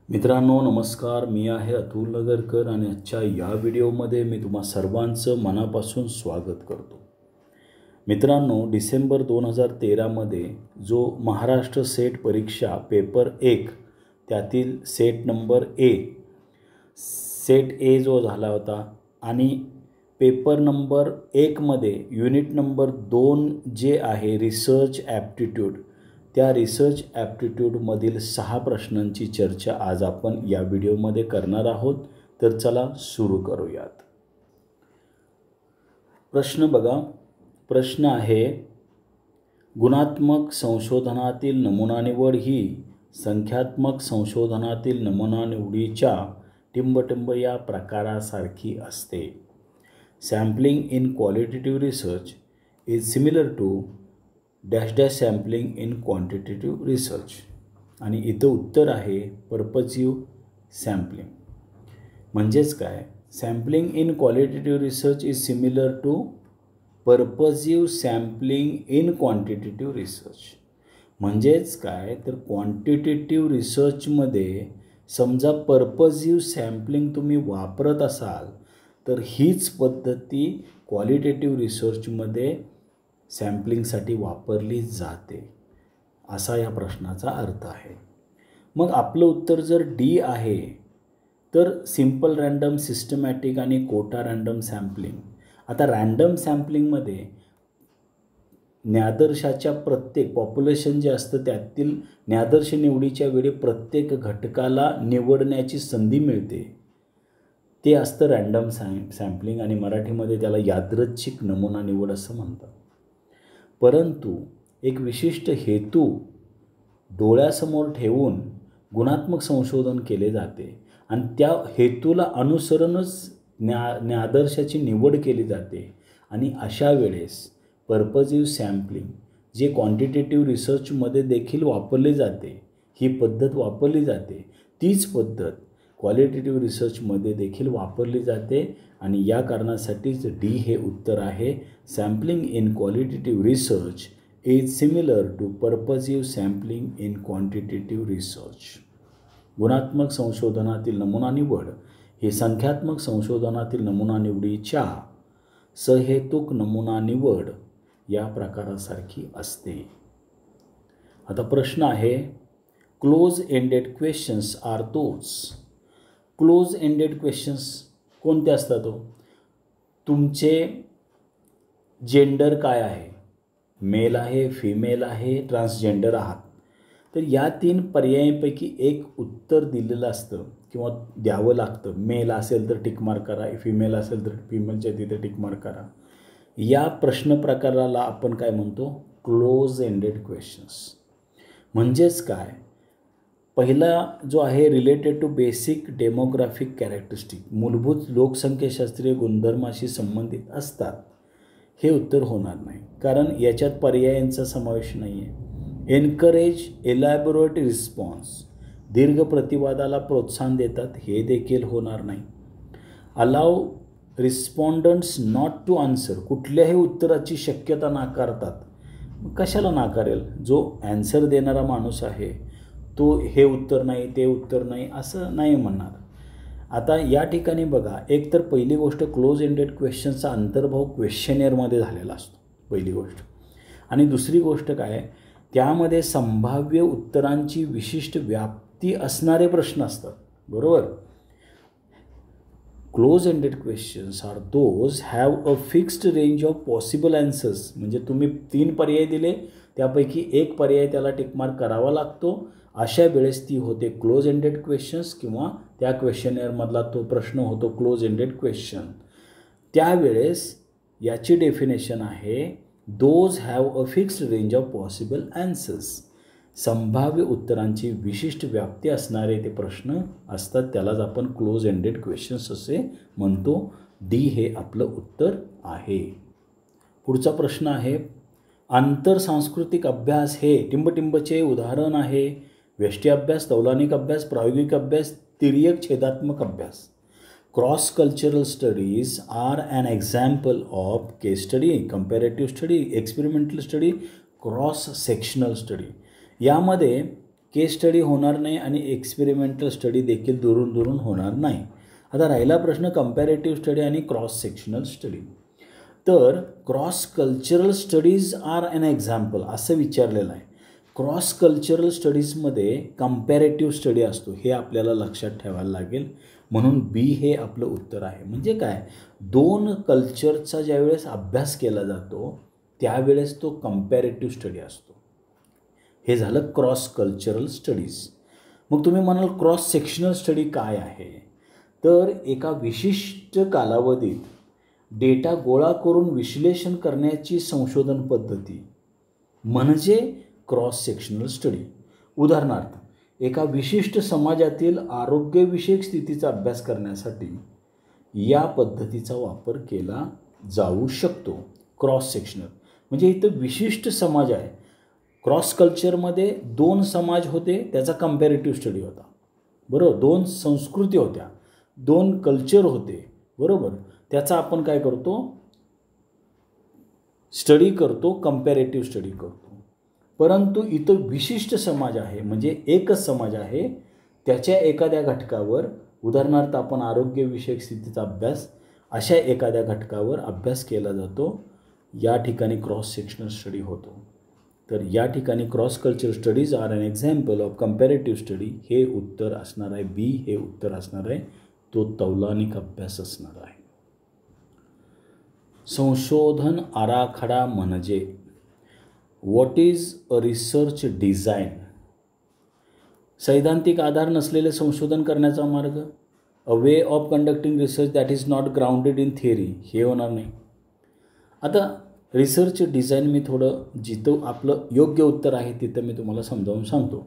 मित्रांनो नमस्कार, मी आहे अतुल नगरकर आणि आजच्या या व्हिडिओमध्ये मी तुम्हा सर्वांचं मनापासून स्वागत करतो. मित्रांनो, डिसेंबर 2013मध्ये जो महाराष्ट्र सेट परीक्षा पेपर 1 त्यातील सेट नंबर सेट ए जो झाला होता आणि पेपर नंबर 1मध्ये युनिट नंबर 2 जे आहे रिसर्च ॲप्टिट्यूड, त्या रिसर्च ॲप्टिट्यूडमधील 6 प्रश्नांची चर्चा आज आपण या व्हिडिओमध्ये करणार आहोत. तर चला सुरू करूयात. प्रश्न बघा. प्रश्न आहे, गुणात्मक संशोधनातील नमुना निवड ही संख्यात्मक संशोधनातील नमुना निवडीच्या टिंबटिंब या प्रकारासारखी असते. Sampling in qualitative research is similar to dash dash sampling in quantitative research. आणि इथं उत्तर आहे पर्पजिव्ह सॅम्पलिंग. म्हणजेच काय? Sampling in qualitative research is similar to purposive sampling in quantitative research. म्हणजेच काय तर क्वांटिटेटिव्ह रिसर्चमध्ये समजा पर्पजिव्ह सॅम्पलिंग तुम्ही वापरत असाल तर हीच पद्धती क्वालिटेटिव्ह रिसर्चमध्ये सॅम्पलिंगसाठी वापरली जाते, असा या प्रश्नाचा अर्थ आहे. मग आपलं उत्तर जर डी आहे तर सिम्पल रँडम, सिस्टमॅटिक आणि कोटा रँडम सॅम्पलिंग. आता रँडम सॅम्पलिंगमध्ये ज्ञादर्शाच्या प्रत्येक पॉप्युलेशन जे असतं त्यातील ज्ञादर्श निवडीच्या वेळी प्रत्येक घटकाला निवडण्याची संधी मिळते, ते असतं रँडम सॅम्पलिंग आणि मराठीमध्ये त्याला यादृच्छिक नमुना निवड असं म्हणतात. परंतु एक विशिष्ट हेतू डोळ्यासमोर ठेवून गुणात्मक संशोधन केले जाते आणि त्या हेतूला अनुसरूनच ज्ञादर्शाची निवड केली जाते. आणि अशा वेळेस पर्पजिव्ह सॅम्पलिंग जे क्वांटिटेटिव्ह रिसर्चमध्ये देखील वापरले जाते, ही पद्धत वापरली जाते, तीच पद्धत क्वालिटेटिव्ह रिसर्चमध्ये देखील वापरली जाते. आणि या कारणासाठीच डी हे उत्तर आहे. Sampling in qualitative research is similar to purposive sampling in quantitative research. गुणात्मक संशोधनातील नमुना निवड ही संख्यात्मक संशोधनातील नमुना निवडीच्या सहेतुक नमुना निवड या प्रकारासारखी असते. आता प्रश्न आहे, close ended questions are those. Close ended questions कोणते असतात? तुमचे जेंडर काय आहे? मेल आहे, फिमेल आहे, ट्रान्सजेंडर आहात. तर या 3 पर्यायांपैकी एक उत्तर दिलेलं असतं किंवा द्यावं लागतं. मेल असेल तर टिक मार्क करा, फिमेल असेल तर फिमेलच्या तिथे टिक मार्क करा. या प्रश्न प्रकाराला आपण काय म्हणतो? Close ended questions. म्हणजेच काय? पहिला जो आहे related to basic demographic characteristic, मूलभूत लोकसंख्याशास्त्रीय गुणधर्माशी संबंधित असतात, हे उत्तर होणार नाही, कारण याच्यात पर्यायांचा समावेश नाही आहे. एनकरेज एलॅबोरेट रिस्पॉन्स, दीर्घ प्रतिवादाला प्रोत्साहन देतात, हे देखील होणार नाही. अलाव रिस्पॉन्डंट्स नॉट टू आन्सर, कुठल्याही उत्तराची शक्यता नाकारतात. कशाला नाकारेल? जो ॲन्सर देणारा माणूस आहे तो हे उत्तर नाही, ते उत्तर नाही असं नाही म्हणणार. आता या ठिकाणी बघा, एक तर पहिली गोष्ट क्लोज एंडेड क्वेश्चनचा अंतर्भाव क्वेश्चनेअरमध्ये झालेला असतो, पहिली गोष्ट. आणि दुसरी गोष्ट काय, त्यामध्ये संभाव्य उत्तरांची विशिष्ट व्याप्ती असणारे प्रश्न असतात, बरोबर. Close ended questions are those have a fixed range of possible answers. म्हणजे तुम्ही 3 पर्याय दिले, त्यापैकी एक पर्याय त्याला टिकमार्क करावा लागतो. अशा वेळेस ती होते क्लोज एंडेड क्वेश्चन्स किंवा त्या क्वेश्चनेअरमधला तो प्रश्न होतो क्लोज एंडेड क्वेश्चन. त्यावेळेस याची डेफिनेशन आहे, those have a fixed range of possible answers. संभाव्य उत्तरांची विशिष्ट व्याप्ती असणारे ते प्रश्न असतात, त्यालाच आपण क्लोज एंडेड क्वेश्चन्स असे म्हणतो. डी हे आपलं उत्तर आहे. पुढचा प्रश्न आहे, आंतरसांस्कृतिक अभ्यास हे टिंबटिंबचे उदाहरण आहे. व्यष्टी अभ्यास, तौलानिक अभ्यास, प्रायोगिक अभ्यास, तिर्यक छेदात्मक अभ्यास. Cross cultural studies are an example of case study, comparative study, experimental study, cross sectional study. यामध्ये केस स्टडी होणार नाही आणि एक्सपेरिमेंटल स्टडी देखील दुरून दुरून होणार नाही. आता राहिला प्रश्न कंपॅरेटिव्ह स्टडी आणि क्रॉस सेक्शनल स्टडी. तर cross cultural studies are an example असं विचारलेलं आहे. क्रॉस कल्चरल स्टडीजमध्ये कंपॅरेटिव्ह स्टडी असतो, हे आपल्याला लक्षात ठेवायला लागेल. म्हणून बी हे आपलं उत्तर आहे. म्हणजे काय, दोन कल्चरचा ज्यावेळेस अभ्यास केला जातो त्यावेळेस तो कंपॅरेटिव्ह स्टडी असतो. हे झालं क्रॉस कल्चरल स्टडीज. मग तुम्ही म्हणाल क्रॉस सेक्शनल स्टडी काय आहे? तर एका विशिष्ट कालावधीत डेटा गोळा करून विश्लेषण करण्याची संशोधन पद्धती म्हणजे क्रॉस सेक्शनल स्टडी. उदाहरणार्थ, एका विशिष्ट समाजातील आरोग्यविषयक स्थितीचा अभ्यास करण्यासाठी या पद्धतीचा वापर केला जाऊ शकतो. क्रॉस सेक्शनल म्हणजे इथं विशिष्ट समाज आहे. क्रॉस कल्चरमध्ये दोन समाज होते, त्याचा कंपॅरेटिव्ह स्टडी होता. बरोबर, दोन संस्कृती होत्या, दोन कल्चर होते. बरोबर, त्याचा आपण काय करतो, स्टडी करतो, कंपॅरेटिव्ह स्टडी करतो. परंतु इथं विशिष्ट समाज आहे, म्हणजे एकच समाज आहे, त्याच्या एखाद्या घटकावर, उदाहरणार्थ आपण आरोग्यविषयक स्थितीचा अभ्यास, अशा एखाद्या घटकावर अभ्यास केला जातो. या ठिकाणी क्रॉस सेक्शनल स्टडी होतो. तर या ठिकाणी cross culture studies are an example of comparative study. हे उत्तर असणार आहे, बी हे उत्तर असणार आहे. तो तौलनिक अभ्यास असणार आहे. संशोधन आराखडा म्हणजे what is a research design? सैद्धांतिक आधार नसलेले संशोधन करण्याचा मार्ग. A way of conducting research that is not grounded in theory. हे होणार नाही. आता रिसर्च डिझाईन मी थोडं जिथं आपलं योग्य उत्तर आहे तिथं मी तुम्हाला समजावून सांगतो.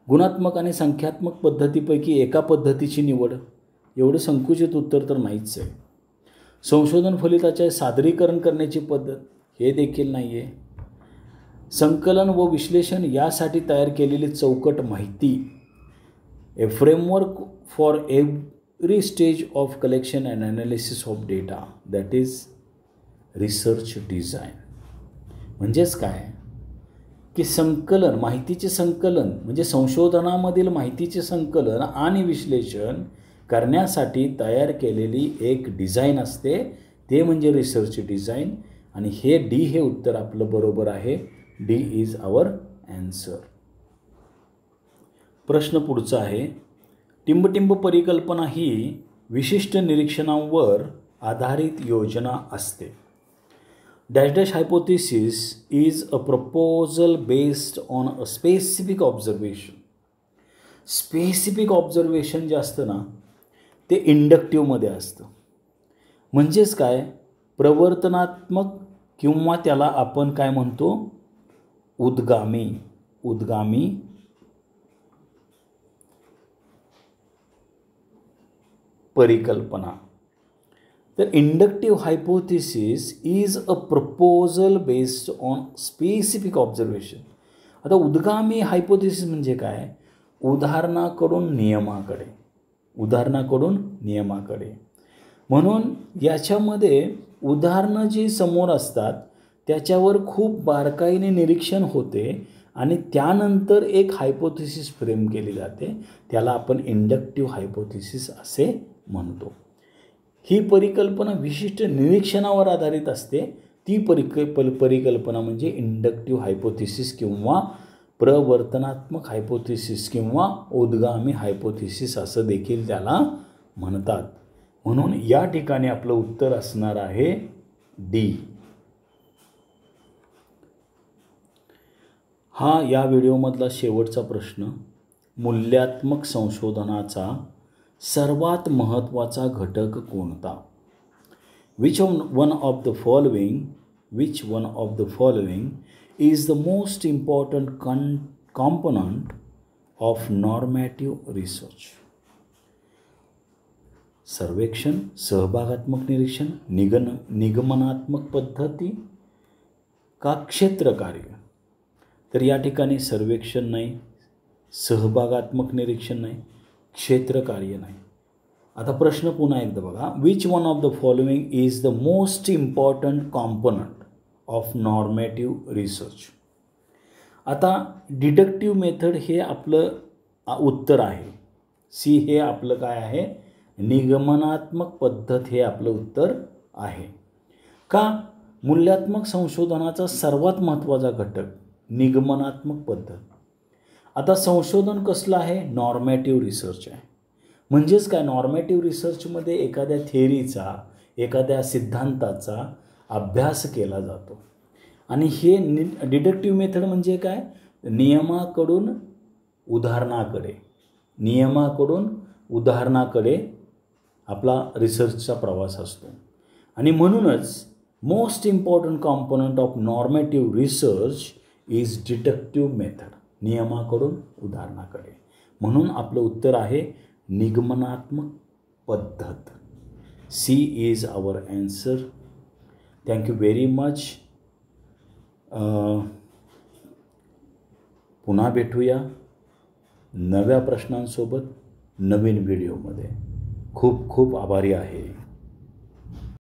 गुणात्मक आणि संख्यात्मक पद्धतीपैकी एका पद्धतीची निवड, एवढं संकुचित उत्तर तर नाहीच आहे. संशोधन फलिताचे सादरीकरण करण्याची पद्धत, हे देखील नाही आहे. संकलन व विश्लेषण यासाठी तयार केलेली चौकट माहिती, a framework for every stage of collection and analysis of data, that is research design. म्हणजेच काय की संकलन, माहितीचे संकलन म्हणजे संशोधनामधील माहितीचे संकलन आणि विश्लेषण करण्यासाठी तयार केलेली एक डिझाईन असते, ते म्हणजे रिसर्च डिझाईन. आणि हे डी हे उत्तर आपलं बरोबर आहे. D is our answer. प्रश्न पुढचा आहे. टिंबटिंब परिकल्पना ही विशिष्ट निरीक्षणांवर आधारित योजना असते. Dash dash hypothesis is a proposal based on a specific observation. Specific observation जे असतं ना ते इंडक्टिव्हमध्ये असतं. म्हणजेच काय, प्रवर्तनात्मक किंवा त्याला आपण काय म्हणतो, उद्गामी परिकल्पना. तर inductive hypothesis is a proposal based on specific observation. आता उद्गामी हायपोथेसिस म्हणजे काय, उदाहरणाकडून नियमाकडे. म्हणून याच्यामध्ये उदाहरणं जी समोर असतात त्याच्यावर खूप बारकाईने निरीक्षण होते आणि त्यानंतर एक हायपोथेसिस फ्रेम केली जाते, त्याला आपण इंडक्टिव्ह हायपोथेसिस असे म्हणतो. ही परिकल्पना विशिष्ट निरीक्षणावर आधारित असते. ती परिकल्पना म्हणजे इंडक्टिव्ह हायपोथेसिस किंवा प्रवर्तनात्मक हायपोथेसिस किंवा उद्गामी हायपोथेसिस असं देखील त्याला म्हणतात. म्हणून या ठिकाणी आपलं उत्तर असणार आहे डी. हा या व्हिडिओमधला शेवटचा प्रश्न. मूल्यात्मक संशोधनाचा सर्वात महत्त्वाचा घटक कोणता? Which one of the following is the most important component of normative research? सर्वेक्षण, सहभागात्मक निरीक्षण, निगमनात्मक पद्धती का क्षेत्रकार्य? तर या ठिकाणी सर्वेक्षण नाही, सहभागात्मक निरीक्षण नाही, क्षेत्रकार्य नाही. आता प्रश्न पुन्हा एकदा बघा. Which one of the following is the most important component of नॉर्मेटिव्ह research? आता डिडक्टिव्ह मेथड हे आपलं उत्तर आहे. सी हे आपलं काय आहे, निगमनात्मक पद्धत हे आपलं उत्तर आहे. का? मूल्यात्मक संशोधनाचा सर्वात महत्त्वाचा घटक निगमनात्मक पद्धत. आता संशोधन कसलं आहे, नॉर्मॅटिव्ह रिसर्च आहे. म्हणजेच काय, नॉर्मॅटिव्ह रिसर्चमध्ये एखाद्या थेअरीचा, एखाद्या सिद्धांताचा अभ्यास केला जातो. आणि हे डिडक्टिव्ह मेथड म्हणजे काय, नियमाकडून उदाहरणाकडे आपला रिसर्चचा प्रवास असतो. आणि म्हणूनच most important component of normative research is deductive method, नियमाकडून उदाहरणाकडे. म्हणून आपलं उत्तर आहे निगमनात्मक पद्धत. C is our answer. Thank you very much. पुन्हा भेटूया नव्या प्रश्नांसोबत नवीन व्हिडिओमध्ये. खूप खूप आभारी आहे.